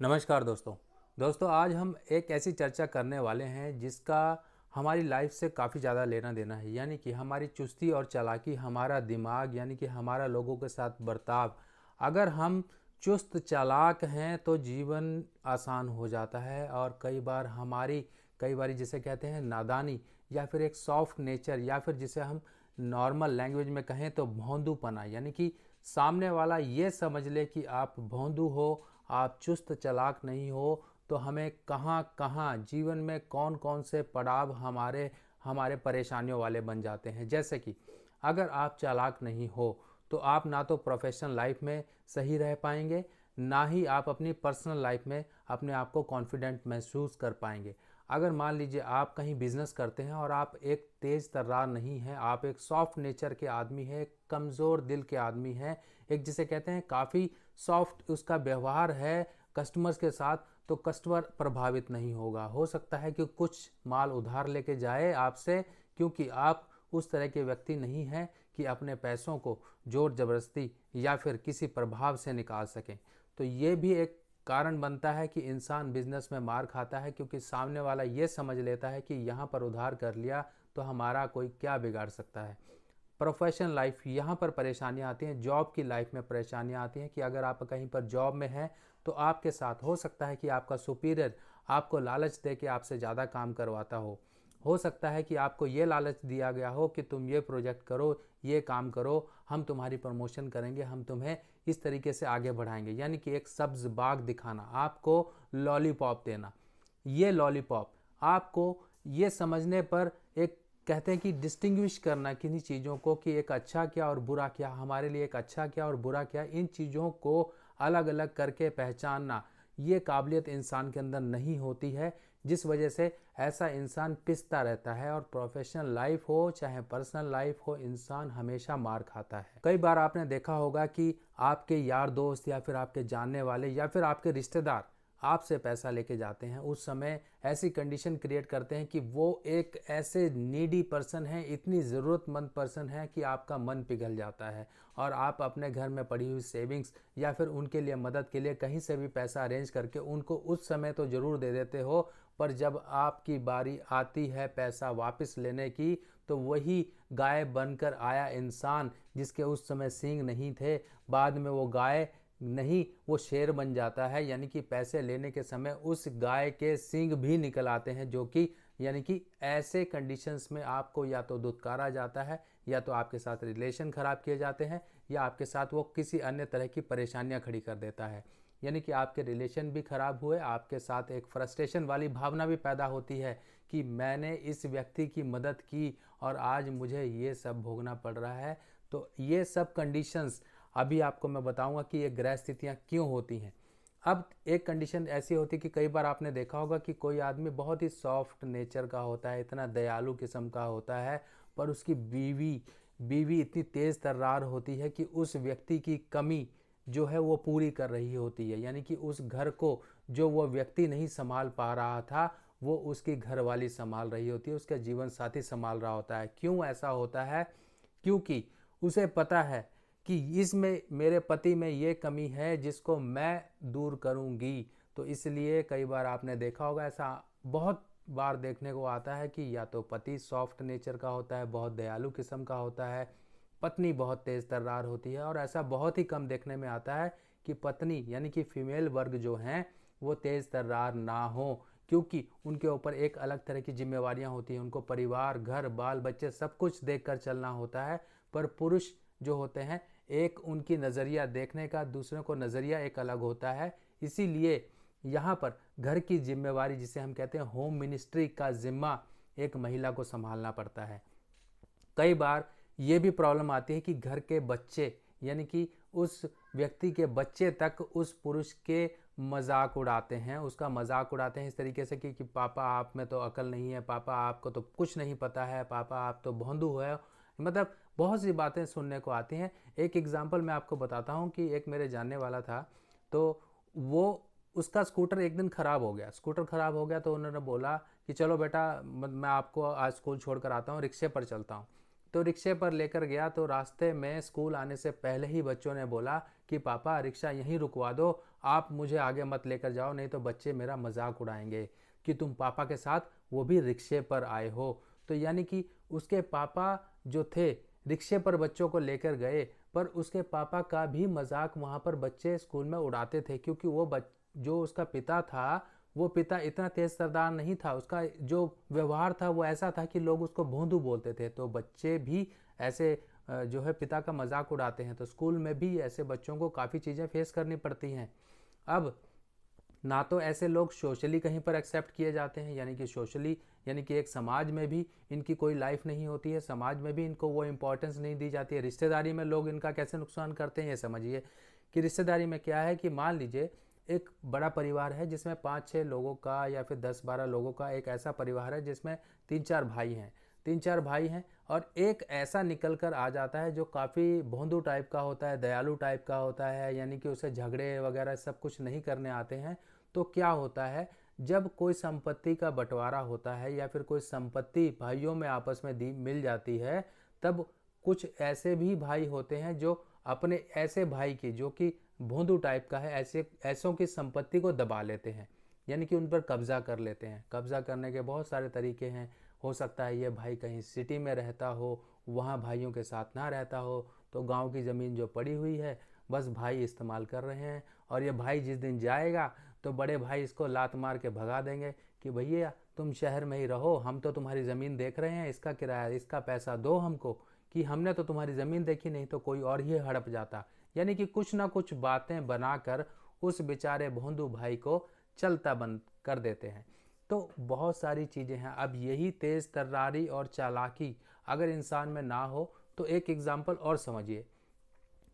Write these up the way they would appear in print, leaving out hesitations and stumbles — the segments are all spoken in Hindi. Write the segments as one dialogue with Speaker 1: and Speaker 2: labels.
Speaker 1: नमस्कार दोस्तों आज हम एक ऐसी चर्चा करने वाले हैं जिसका हमारी लाइफ से काफ़ी ज़्यादा लेना देना है। यानी कि हमारी चुस्ती और चालाकी, हमारा दिमाग, यानी कि हमारा लोगों के साथ बर्ताव। अगर हम चुस्त चालाक हैं तो जीवन आसान हो जाता है। और कई बार जिसे कहते हैं नादानी, या फिर एक सॉफ्ट नेचर, या फिर जिसे हम नॉर्मल लैंग्वेज में कहें तो भोंदूपना, यानी कि सामने वाला ये समझ ले कि आप भोंदू हो, आप चुस्त चालाक नहीं हो, तो हमें कहाँ कहाँ जीवन में कौन कौन से पड़ाव हमारे हमारे परेशानियों वाले बन जाते हैं। जैसे कि अगर आप चालाक नहीं हो तो आप ना तो प्रोफेशनल लाइफ में सही रह पाएंगे, ना ही आप अपनी पर्सनल लाइफ में अपने आप को कॉन्फिडेंट महसूस कर पाएंगे। अगर मान लीजिए आप कहीं बिजनेस करते हैं और आप एक तेज़ तर्रार नहीं हैं, आप एक सॉफ्ट नेचर के आदमी हैं, एक कमज़ोर दिल के आदमी हैं, एक जिसे कहते हैं काफ़ी सॉफ्ट उसका व्यवहार है कस्टमर्स के साथ, तो कस्टमर प्रभावित नहीं होगा। हो सकता है कि कुछ माल उधार लेके जाए आपसे, क्योंकि आप उस तरह के व्यक्ति नहीं हैं कि अपने पैसों को जोर जबरदस्ती या फिर किसी प्रभाव से निकाल सकें। तो ये भी एक कारण बनता है कि इंसान बिजनेस में मार खाता है, क्योंकि सामने वाला ये समझ लेता है कि यहाँ पर उधार कर लिया तो हमारा कोई क्या बिगाड़ सकता है। प्रोफेशनल लाइफ, यहाँ पर परेशानियाँ आती हैं, जॉब की लाइफ में परेशानियाँ आती हैं कि अगर आप कहीं पर जॉब में हैं तो आपके साथ हो सकता है कि आपका सुपीरियर आपको लालच दे के आपसे ज़्यादा काम करवाता हो सकता है कि आपको ये लालच दिया गया हो कि तुम ये प्रोजेक्ट करो, ये काम करो, हम तुम्हारी प्रमोशन करेंगे, हम तुम्हें इस तरीके से आगे बढ़ाएंगे। यानी कि एक सब्ज बाग दिखाना, आपको लॉलीपॉप देना। ये लॉलीपॉप आपको ये समझने पर, एक कहते हैं कि डिस्टिंग्विश करना किन्हीं चीज़ों को कि एक अच्छा क्या और बुरा क्या, हमारे लिए एक अच्छा क्या और बुरा क्या, इन चीज़ों को अलग अलग करके पहचानना, ये काबिलियत इंसान के अंदर नहीं होती है, जिस वजह से ऐसा इंसान पिसता रहता है। और प्रोफेशनल लाइफ हो चाहे पर्सनल लाइफ हो, इंसान हमेशा मार खाता है। कई बार आपने देखा होगा कि आपके यार दोस्त या फिर आपके जानने वाले या फिर आपके रिश्तेदार आपसे पैसा लेके जाते हैं, उस समय ऐसी कंडीशन क्रिएट करते हैं कि वो एक ऐसे नीडी पर्सन है, इतनी ज़रूरतमंद पर्सन है कि आपका मन पिघल जाता है और आप अपने घर में पड़ी हुई सेविंग्स या फिर उनके लिए मदद के लिए कहीं से भी पैसा अरेंज करके उनको उस समय तो ज़रूर दे देते हो, पर जब आपकी बारी आती है पैसा वापस लेने की, तो वही गाय बनकर आया इंसान जिसके उस समय सींग नहीं थे, बाद में वो गाय नहीं, वो शेर बन जाता है। यानी कि पैसे लेने के समय उस गाय के सींग भी निकल आते हैं, जो कि यानी कि ऐसे कंडीशंस में आपको या तो दुत्कारा जाता है, या तो आपके साथ रिलेशन खराब किए जाते हैं, या आपके साथ वो किसी अन्य तरह की परेशानियां खड़ी कर देता है। यानी कि आपके रिलेशन भी खराब हुए, आपके साथ एक फ्रस्ट्रेशन वाली भावना भी पैदा होती है कि मैंने इस व्यक्ति की मदद की और आज मुझे ये सब भोगना पड़ रहा है। तो ये सब कंडीशंस अभी आपको मैं बताऊंगा कि ये ग्रह स्थितियाँ क्यों होती हैं। अब एक कंडीशन ऐसी होती है कि कई बार आपने देखा होगा कि कोई आदमी बहुत ही सॉफ्ट नेचर का होता है, इतना दयालु किस्म का होता है, पर उसकी बीवी बीवी इतनी तेज़ तर्रार होती है कि उस व्यक्ति की कमी जो है वो पूरी कर रही होती है। यानी कि उस घर को जो वो व्यक्ति नहीं संभाल पा रहा था, वो उसकी घरवाली संभाल रही होती है, उसका जीवन साथी संभाल रहा होता है। क्यों ऐसा होता है? क्योंकि उसे पता है कि इसमें मेरे पति में ये कमी है जिसको मैं दूर करूंगी। तो इसलिए कई बार आपने देखा होगा, ऐसा बहुत बार देखने को आता है कि या तो पति सॉफ्ट नेचर का होता है, बहुत दयालु किस्म का होता है, पत्नी बहुत तेज तर्रार होती है। और ऐसा बहुत ही कम देखने में आता है कि पत्नी यानी कि फीमेल वर्ग जो हैं वो तेज तर्रार ना हो, क्योंकि उनके ऊपर एक अलग तरह की जिम्मेवारियां होती हैं, उनको परिवार, घर, बाल बच्चे सब कुछ देखकर चलना होता है। पर पुरुष जो होते हैं, एक उनकी नज़रिया देखने का, दूसरों को नज़रिया एक अलग होता है। इसीलिए यहाँ पर घर की जिम्मेवारी, जिसे हम कहते हैं होम मिनिस्ट्री का जिम्मा, एक महिला को संभालना पड़ता है। कई बार ये भी प्रॉब्लम आती है कि घर के बच्चे, यानी कि उस व्यक्ति के बच्चे तक उस पुरुष के मजाक उड़ाते हैं, उसका मजाक उड़ाते हैं इस तरीके से कि पापा आप में तो अकल नहीं है, पापा आपको तो कुछ नहीं पता है, पापा आप तो भोंदू है। मतलब बहुत सी बातें सुनने को आती हैं। एक एग्जांपल मैं आपको बताता हूँ कि एक मेरे जानने वाला था, तो वो उसका स्कूटर एक दिन ख़राब हो गया। स्कूटर ख़राब हो गया तो उन्होंने बोला कि चलो बेटा मैं आपको आज स्कूल छोड़ कर आता हूँ, रिक्शे पर चलता हूँ। तो रिक्शे पर लेकर गया तो रास्ते में स्कूल आने से पहले ही बच्चों ने बोला कि पापा रिक्शा यहीं रुकवा दो, आप मुझे आगे मत लेकर जाओ, नहीं तो बच्चे मेरा मजाक उड़ाएंगे कि तुम पापा के साथ वो भी रिक्शे पर आए हो। तो यानी कि उसके पापा जो थे रिक्शे पर बच्चों को लेकर गए, पर उसके पापा का भी मजाक वहाँ पर बच्चे स्कूल में उड़ाते थे, क्योंकि वो जो उसका पिता था वो पिता इतना तेज सरदार नहीं था, उसका जो व्यवहार था वो ऐसा था कि लोग उसको भोंदू बोलते थे। तो बच्चे भी ऐसे जो है पिता का मजाक उड़ाते हैं, तो स्कूल में भी ऐसे बच्चों को काफ़ी चीज़ें फेस करनी पड़ती हैं। अब ना तो ऐसे लोग सोशली कहीं पर एक्सेप्ट किए जाते हैं, यानी कि सोशली यानी कि एक समाज में भी इनकी कोई लाइफ नहीं होती है, समाज में भी इनको वो इम्पोर्टेंस नहीं दी जाती है। रिश्तेदारी में लोग इनका कैसे नुकसान करते हैं ये समझिए कि रिश्तेदारी में क्या है कि मान लीजिए एक बड़ा परिवार है जिसमें 5-6 लोगों का या फिर 10-12 लोगों का एक ऐसा परिवार है जिसमें 3-4 भाई हैं, 3-4 भाई हैं, और एक ऐसा निकल कर आ जाता है जो काफ़ी भोंदू टाइप का होता है, दयालु टाइप का होता है, यानी कि उसे झगड़े वगैरह सब कुछ नहीं करने आते हैं। तो क्या होता है, जब कोई संपत्ति का बंटवारा होता है या फिर कोई संपत्ति भाइयों में आपस में दी मिल जाती है, तब कुछ ऐसे भी भाई होते हैं जो अपने ऐसे भाई की जो कि भोंदू टाइप का है ऐसों की संपत्ति को दबा लेते हैं, यानी कि उन पर कब्जा कर लेते हैं। कब्जा करने के बहुत सारे तरीके हैं। हो सकता है ये भाई कहीं सिटी में रहता हो, वहाँ भाइयों के साथ ना रहता हो, तो गांव की ज़मीन जो पड़ी हुई है बस भाई इस्तेमाल कर रहे हैं, और ये भाई जिस दिन जाएगा तो बड़े भाई इसको लात मार के भगा देंगे कि भैया तुम शहर में ही रहो, हम तो तुम्हारी ज़मीन देख रहे हैं, इसका किराया इसका पैसा दो हमको, कि हमने तो तुम्हारी ज़मीन देखी नहीं तो कोई और ही हड़प जाता। यानी कि कुछ ना कुछ बातें बनाकर उस बेचारे भोंदू भाई को चलता बंद कर देते हैं। तो बहुत सारी चीज़ें हैं। अब यही तेज़ तर्रारी और चालाकी अगर इंसान में ना हो तो एक एग्जाम्पल और समझिए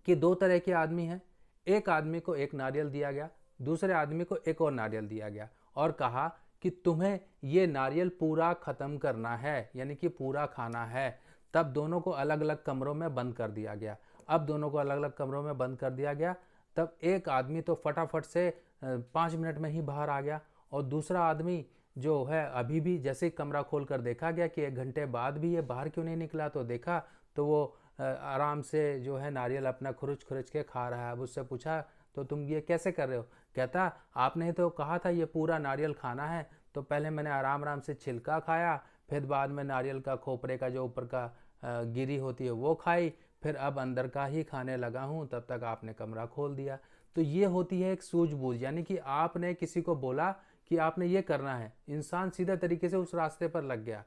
Speaker 1: कि दो तरह के आदमी हैं। एक आदमी को एक नारियल दिया गया, दूसरे आदमी को एक और नारियल दिया गया और कहा कि तुम्हें ये नारियल पूरा ख़त्म करना है, यानी कि पूरा खाना है। तब दोनों को अलग अलग कमरों में बंद कर दिया गया। अब दोनों को अलग अलग कमरों में बंद कर दिया गया। तब एक आदमी तो फटाफट से 5 मिनट में ही बाहर आ गया, और दूसरा आदमी जो है अभी भी जैसे ही कमरा खोल कर देखा गया कि 1 घंटे बाद भी ये बाहर क्यों नहीं निकला, तो देखा तो वो आराम से जो है नारियल अपना खुरुच खुरुच के खा रहा है। अब उससे पूछा तो तुम ये कैसे कर रहे हो? कहता आपने तो कहा था ये पूरा नारियल खाना है, तो पहले मैंने आराम आराम से छिलका खाया, फिर बाद में नारियल का खोपरे का जो ऊपर का गिरी होती है वो खाई, फिर अब अंदर का ही खाने लगा हूँ, तब तक आपने कमरा खोल दिया। तो ये होती है एक सूझबूझ, यानी कि आपने किसी को बोला कि आपने ये करना है, इंसान सीधा तरीके से उस रास्ते पर लग गया,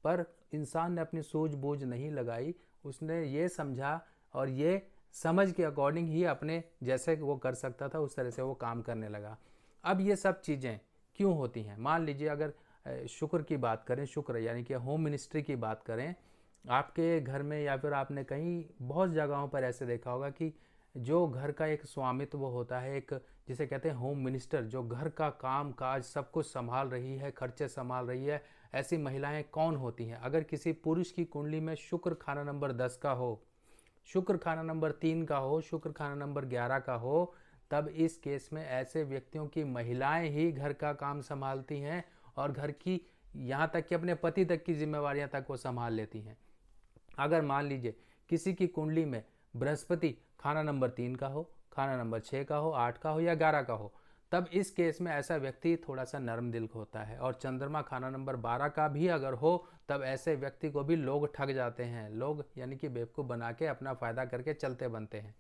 Speaker 1: पर इंसान ने अपनी सूझबूझ नहीं लगाई, उसने ये समझा और ये समझ के अकॉर्डिंग ही अपने जैसे वो कर सकता था उस तरह से वो काम करने लगा। अब ये सब चीज़ें क्यों होती हैं? मान लीजिए अगर शुक्र की बात करें, शुक्र यानी कि होम मिनिस्ट्री की बात करें, आपके घर में या फिर आपने कहीं बहुत जगहों पर ऐसे देखा होगा कि जो घर का एक स्वामित्व होता है, एक जिसे कहते हैं होम मिनिस्टर, जो घर का काम काज सब कुछ संभाल रही है, खर्चे संभाल रही है, ऐसी महिलाएं कौन होती हैं? अगर किसी पुरुष की कुंडली में शुक्र खाना नंबर 10 का हो, शुक्र खाना नंबर 3 का हो, शुक्र खाना नंबर 11 का हो, तब इस केस में ऐसे व्यक्तियों की महिलाएं ही घर का काम संभालती हैं और घर की यहाँ तक कि अपने पति तक की जिम्मेवारियां तक वो संभाल लेती हैं। अगर मान लीजिए किसी की कुंडली में बृहस्पति खाना नंबर 3 का हो, खाना नंबर 6 का हो, 8 का हो या 11 का हो, तब इस केस में ऐसा व्यक्ति थोड़ा सा नरम दिल होता है। और चंद्रमा खाना नंबर 12 का भी अगर हो, तब ऐसे व्यक्ति को भी लोग ठग जाते हैं, लोग यानी कि बेवकूफ़ बना के अपना फ़ायदा करके चलते बनते हैं।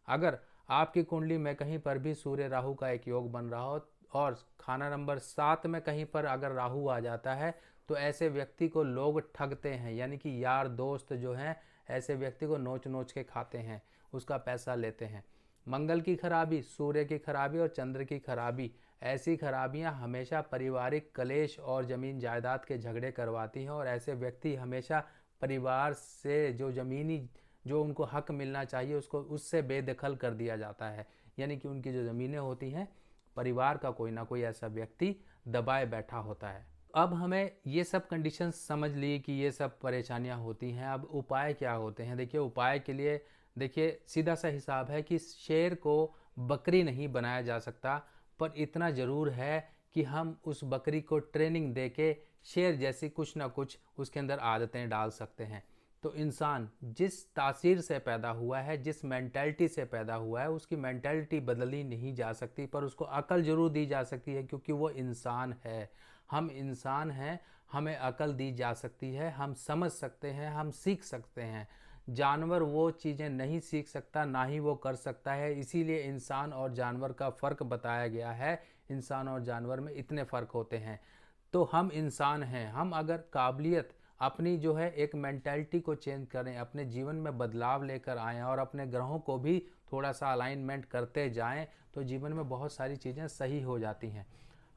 Speaker 1: अगर आपकी कुंडली में कहीं पर भी सूर्य राहु का एक योग बन रहा हो और खाना नंबर 7 में कहीं पर अगर राहु आ जाता है, तो ऐसे व्यक्ति को लोग ठगते हैं, यानी कि यार दोस्त जो हैं ऐसे व्यक्ति को नोच नोच के खाते हैं, उसका पैसा लेते हैं। मंगल की खराबी, सूर्य की खराबी और चंद्र की खराबी, ऐसी खराबियां हमेशा पारिवारिक कलेश और ज़मीन जायदाद के झगड़े करवाती हैं, और ऐसे व्यक्ति हमेशा परिवार से जो ज़मीनी जो उनको हक मिलना चाहिए उसको उससे बेदखल कर दिया जाता है, यानी कि उनकी जो ज़मीनें होती हैं परिवार का कोई ना कोई ऐसा व्यक्ति दबाए बैठा होता है। अब हमें ये सब कंडीशंस समझ ली कि ये सब परेशानियां होती हैं। अब उपाय क्या होते हैं? देखिए उपाय के लिए देखिए सीधा सा हिसाब है कि शेर को बकरी नहीं बनाया जा सकता, पर इतना ज़रूर है कि हम उस बकरी को ट्रेनिंग दे के शेर जैसी कुछ ना कुछ उसके अंदर आदतें डाल सकते हैं। तो इंसान जिस तासीर से पैदा हुआ है, जिस मेंटालिटी से पैदा हुआ है, उसकी मेंटालिटी बदली नहीं जा सकती, पर उसको अकल ज़रूर दी जा सकती है, क्योंकि वो इंसान है। हम इंसान हैं, हमें अकल दी जा सकती है, हम समझ सकते हैं, हम सीख सकते हैं। जानवर वो चीज़ें नहीं सीख सकता, ना ही वो कर सकता है। इसीलिए इंसान और जानवर का फ़र्क बताया गया है। इंसान और जानवर में इतने फ़र्क होते हैं। तो हम इंसान हैं, हम अगर काबिलियत अपनी जो है एक मेंटालिटी को चेंज करें, अपने जीवन में बदलाव लेकर आएँ और अपने ग्रहों को भी थोड़ा सा अलाइनमेंट करते जाएं, तो जीवन में बहुत सारी चीज़ें सही हो जाती हैं।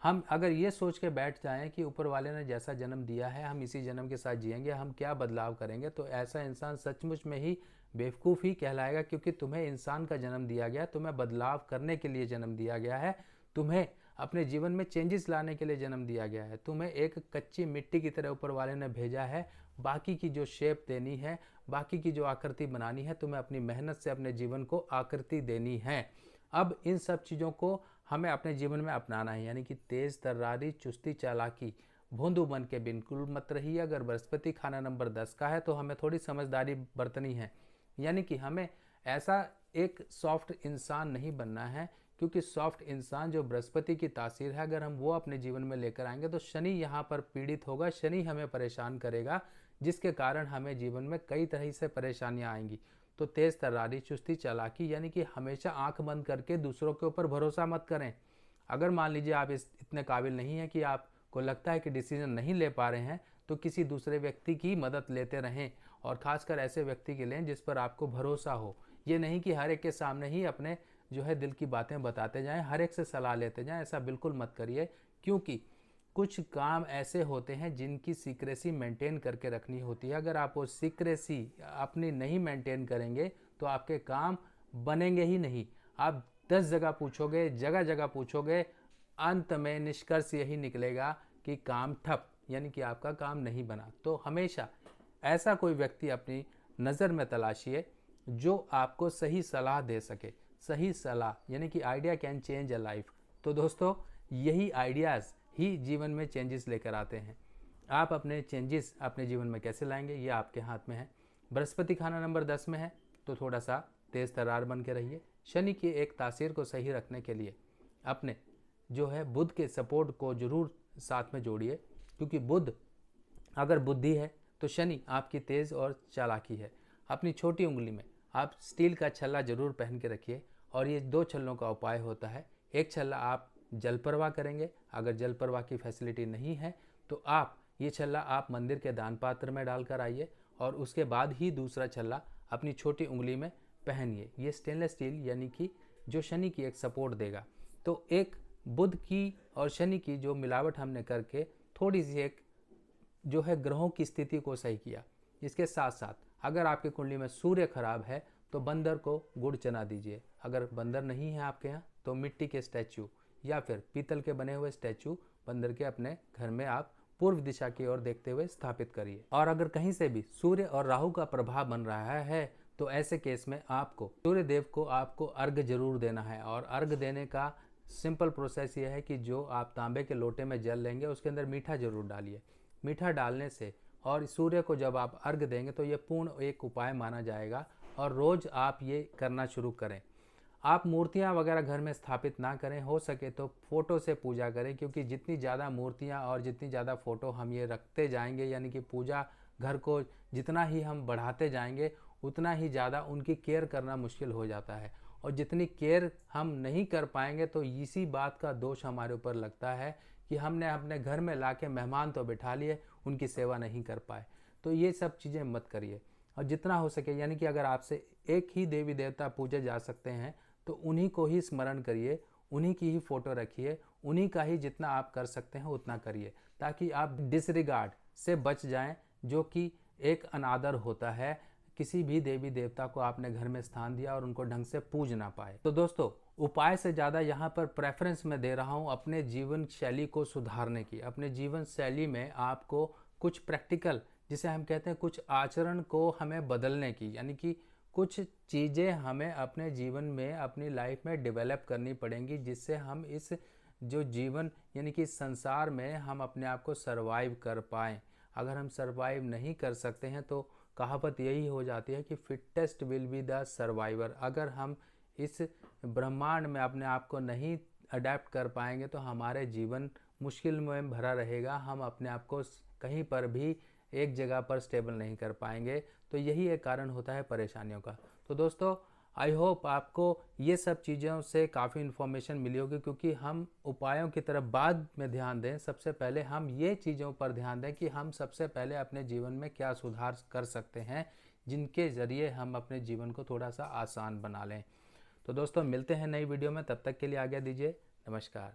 Speaker 1: हम अगर ये सोच के बैठ जाएं कि ऊपर वाले ने जैसा जन्म दिया है हम इसी जन्म के साथ जिएंगे, हम क्या बदलाव करेंगे, तो ऐसा इंसान सचमुच में ही बेवकूफ़ ही कहलाएगा। क्योंकि तुम्हें इंसान का जन्म दिया गया, तुम्हें बदलाव करने के लिए जन्म दिया गया है, तुम्हें अपने जीवन में चेंजेस लाने के लिए जन्म दिया गया है। तुम्हें एक कच्ची मिट्टी की तरह ऊपर वाले ने भेजा है। बाकी की जो शेप देनी है, बाकी की जो आकृति बनानी है, तुम्हें अपनी मेहनत से अपने जीवन को आकृति देनी है। अब इन सब चीज़ों को हमें अपने जीवन में अपनाना है, यानी कि तेज़ तर्रारी, चुस्ती, चालाकी, भोंदू बन के बिल्कुल मत रहिए। अगर बृहस्पति खाना नंबर 10 का है तो हमें थोड़ी समझदारी बरतनी है, यानी कि हमें ऐसा एक सॉफ्ट इंसान नहीं बनना है, क्योंकि सॉफ्ट इंसान जो बृहस्पति की तासीर है, अगर हम वो अपने जीवन में लेकर आएंगे तो शनि यहाँ पर पीड़ित होगा, शनि हमें परेशान करेगा, जिसके कारण हमें जीवन में कई तरह से परेशानियाँ आएंगी। तो तेज़ तर्रारी, चुस्ती, चालाकी, यानी कि हमेशा आंख बंद करके दूसरों के ऊपर भरोसा मत करें। अगर मान लीजिए आप इतने काबिल नहीं हैं कि आपको लगता है कि डिसीजन नहीं ले पा रहे हैं, तो किसी दूसरे व्यक्ति की मदद लेते रहें, और ख़ासकर ऐसे व्यक्ति के लें जिस पर आपको भरोसा हो। ये नहीं कि हर एक के सामने ही अपने जो है दिल की बातें बताते जाएं, हर एक से सलाह लेते जाएं, ऐसा बिल्कुल मत करिए। क्योंकि कुछ काम ऐसे होते हैं जिनकी सीक्रेसी मेंटेन करके रखनी होती है। अगर आप वो सीक्रेसी अपनी नहीं मेंटेन करेंगे तो आपके काम बनेंगे ही नहीं। आप 10 जगह पूछोगे, जगह जगह पूछोगे, अंत में निष्कर्ष यही निकलेगा कि काम ठप, यानी कि आपका काम नहीं बना। तो हमेशा ऐसा कोई व्यक्ति अपनी नज़र में तलाशिए जो आपको सही सलाह दे सके। सही सलाह यानी कि idea can change a life. तो दोस्तों, यही आइडियाज़ ही जीवन में चेंजेस लेकर आते हैं। आप अपने चेंजेस अपने जीवन में कैसे लाएंगे, ये आपके हाथ में है। बृहस्पति खाना नंबर 10 में है तो थोड़ा सा तेज़ तर्रार बन के रहिए। शनि की एक तासीर को सही रखने के लिए अपने जो है बुध के सपोर्ट को जरूर साथ में जोड़िए, क्योंकि बुध अगर बुद्धि है तो शनि आपकी तेज़ और चालाकी है। अपनी छोटी उंगली में आप स्टील का छल्ला जरूर पहन के रखिए, और ये 2 छल्लों का उपाय होता है। एक छल्ला आप जल प्रवाह करेंगे, अगर जल प्रवाह की फैसिलिटी नहीं है तो आप ये छल्ला आप मंदिर के दान पात्र में डालकर आइए, और उसके बाद ही दूसरा छल्ला अपनी छोटी उंगली में पहनिए। ये स्टेनलेस स्टील यानी कि जो शनि की एक सपोर्ट देगा। तो एक बुध की और शनि की जो मिलावट हमने करके थोड़ी सी एक जो है ग्रहों की स्थिति को सही किया। इसके साथ साथ अगर आपकी कुंडली में सूर्य खराब है तो बंदर को गुड़ चना दीजिए। अगर बंदर नहीं है आपके यहाँ तो मिट्टी के स्टैचू या फिर पीतल के बने हुए स्टैचू बंदर के अपने घर में आप पूर्व दिशा की ओर देखते हुए स्थापित करिए। और अगर कहीं से भी सूर्य और राहु का प्रभाव बन रहा है तो ऐसे केस में आपको सूर्य देव को आपको अर्घ जरूर देना है। और अर्घ देने का सिंपल प्रोसेस ये है कि जो आप तांबे के लोटे में जल लेंगे उसके अंदर मीठा जरूर डालिए। मीठा डालने से और सूर्य को जब आप अर्घ देंगे तो ये पूर्ण एक उपाय माना जाएगा, और रोज़ आप ये करना शुरू करें। आप मूर्तियाँ वगैरह घर में स्थापित ना करें, हो सके तो फ़ोटो से पूजा करें, क्योंकि जितनी ज़्यादा मूर्तियाँ और जितनी ज़्यादा फ़ोटो हम ये रखते जाएंगे, यानी कि पूजा घर को जितना ही हम बढ़ाते जाएंगे उतना ही ज़्यादा उनकी केयर करना मुश्किल हो जाता है। और जितनी केयर हम नहीं कर पाएंगे तो इसी बात का दोष हमारे ऊपर लगता है कि हमने अपने घर में लाके मेहमान तो बिठा लिए, उनकी सेवा नहीं कर पाए। तो ये सब चीज़ें मत करिए। और जितना हो सके, यानी कि अगर आपसे एक ही देवी देवता पूजे जा सकते हैं तो उन्हीं को ही स्मरण करिए, उन्हीं की ही फ़ोटो रखिए, उन्हीं का ही जितना आप कर सकते हैं उतना करिए, ताकि आप डिसरिगार्ड से बच जाएं, जो कि एक अनादर होता है। किसी भी देवी देवता को आपने घर में स्थान दिया और उनको ढंग से पूज ना पाए। तो दोस्तों, उपाय से ज़्यादा यहाँ पर प्रेफरेंस मैं दे रहा हूँ अपने जीवन शैली को सुधारने की। अपने जीवन शैली में आपको कुछ प्रैक्टिकल, जिसे हम कहते हैं कुछ आचरण को हमें बदलने की, यानी कि कुछ चीज़ें हमें अपने जीवन में अपनी लाइफ में डेवलप करनी पड़ेंगी, जिससे हम इस जो जीवन यानी कि संसार में हम अपने आप को सरवाइव कर पाएँ। अगर हम सरवाइव नहीं कर सकते हैं तो कहावत यही हो जाती है कि fittest will be the survivor. अगर हम इस ब्रह्मांड में अपने आप को नहीं अडेप्ट कर पाएंगे तो हमारे जीवन मुश्किल में भरा रहेगा। हम अपने आप को कहीं पर भी एक जगह पर स्टेबल नहीं कर पाएंगे। तो यही एक कारण होता है परेशानियों का। तो दोस्तों, आई होप आपको ये सब चीज़ों से काफ़ी इन्फॉर्मेशन मिली होगी, क्योंकि हम उपायों की तरफ बाद में ध्यान दें, सबसे पहले हम ये चीज़ों पर ध्यान दें कि हम सबसे पहले अपने जीवन में क्या सुधार कर सकते हैं, जिनके ज़रिए हम अपने जीवन को थोड़ा सा आसान बना लें। तो दोस्तों, मिलते हैं नई वीडियो में, तब तक के लिए आज्ञा दीजिए। नमस्कार।